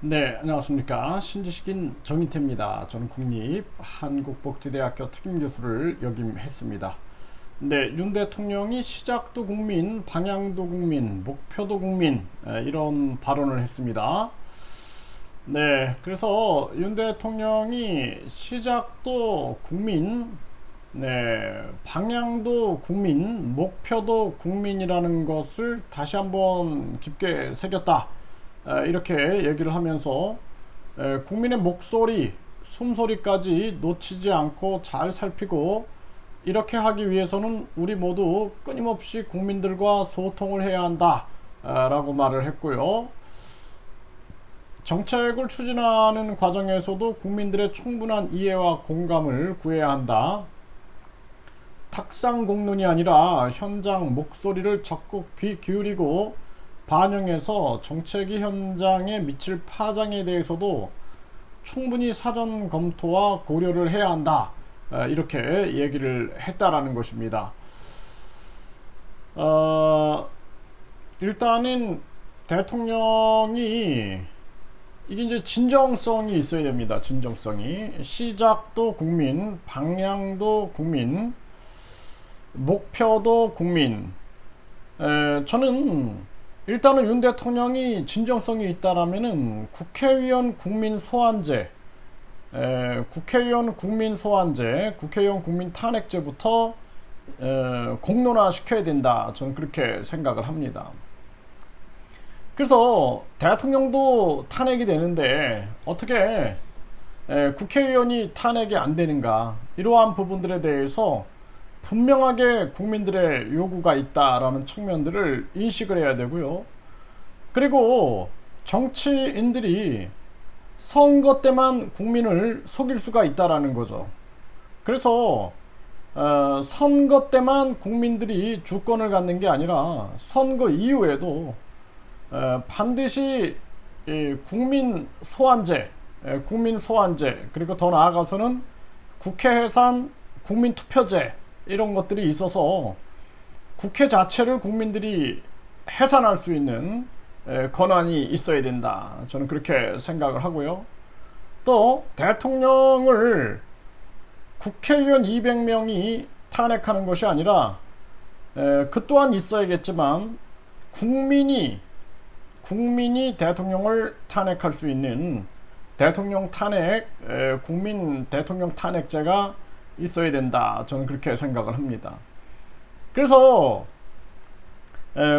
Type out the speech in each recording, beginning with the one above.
네, 안녕하십니까. 신지식인 정인태입니다. 저는 국립한국복지대학교 특임교수를 역임했습니다. 네, 윤 대통령이 시작도 국민, 방향도 국민, 목표도 국민, 이런 발언을 했습니다. 네, 그래서 윤 대통령이 시작도 국민, 네, 방향도 국민, 목표도 국민이라는 것을 다시 한번 깊게 새겼다. 이렇게 얘기를 하면서 국민의 목소리, 숨소리까지 놓치지 않고 잘 살피고 이렇게 하기 위해서는 우리 모두 끊임없이 국민들과 소통을 해야 한다 라고 말을 했고요. 정책을 추진하는 과정에서도 국민들의 충분한 이해와 공감을 구해야 한다. 탁상 공론이 아니라 현장 목소리를 적극 귀 기울이고 반영해서 정책이 현장에 미칠 파장에 대해서도 충분히 사전 검토와 고려를 해야 한다. 이렇게 얘기를 했다라는 것입니다. 일단은 대통령이 이게 이제 진정성이 있어야 됩니다. 진정성이. 시작도 국민, 방향도 국민, 목표도 국민. 저는 일단은 윤 대통령이 진정성이 있다라면은 국회의원 국민 소환제, 국회의원 국민 소환제, 국회의원 국민 탄핵제부터 공론화 시켜야 된다. 저는 그렇게 생각을 합니다. 그래서 대통령도 탄핵이 되는데 어떻게 국회의원이 탄핵이 안 되는가? 이러한 부분들에 대해서 분명하게 국민들의 요구가 있다라는 측면들을 인식을 해야 되고요. 그리고 정치인들이 선거 때만 국민을 속일 수가 있다라는 거죠. 그래서 선거 때만 국민들이 주권을 갖는 게 아니라 선거 이후에도 반드시 국민 소환제, 그리고 더 나아가서는 국회 해산 국민 투표제 이런 것들이 있어서 국회 자체를 국민들이 해산할 수 있는 권한이 있어야 된다. 저는 그렇게 생각을 하고요. 또 대통령을 국회의원 200명이 탄핵하는 것이 아니라 그 또한 있어야겠지만 국민이 대통령을 탄핵할 수 있는 대통령 탄핵, 국민 대통령 탄핵제가 있어야 된다. 저는 그렇게 생각을 합니다. 그래서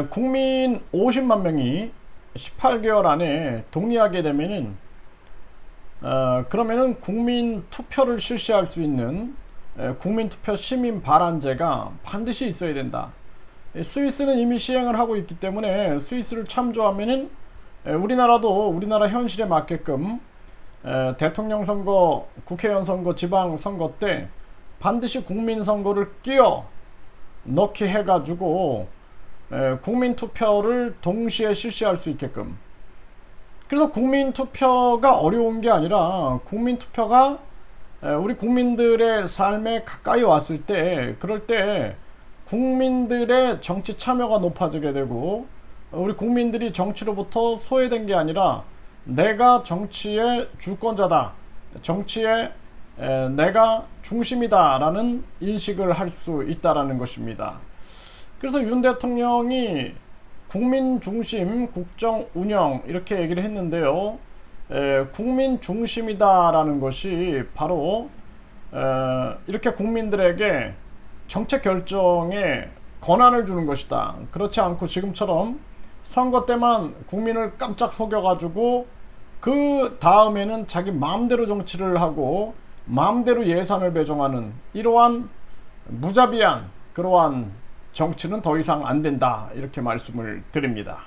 국민 50만 명이 18개월 안에 동의하게 되면은 그러면은 국민 투표를 실시할 수 있는 국민 투표 시민 발안제가 반드시 있어야 된다. 스위스는 이미 시행을 하고 있기 때문에 스위스를 참조하면은 우리나라 현실에 맞게끔 대통령 선거, 국회의원 선거, 지방 선거 때 반드시 국민 선거를 끼워 넣기 해가지고 국민 투표를 동시에 실시할 수 있게끔. 그래서 국민 투표가 어려운 게 아니라 국민 투표가 우리 국민들의 삶에 가까이 왔을 때, 그럴 때 국민들의 정치 참여가 높아지게 되고 우리 국민들이 정치로부터 소외된 게 아니라 내가 정치의 주권자다, 정치의 내가 중심이다 라는 인식을 할 수 있다라는 것입니다. 그래서 윤 대통령이 국민 중심 국정 운영 이렇게 얘기를 했는데요. 국민 중심이다 라는 것이 바로 이렇게 국민들에게 정책 결정에 권한을 주는 것이다. 그렇지 않고 지금처럼 선거 때만 국민을 깜짝 속여가지고 그 다음에는 자기 마음대로 정치를 하고 마음대로 예산을 배정하는 이러한 무자비한 그러한 정치는 더 이상 안 된다. 이렇게 말씀을 드립니다.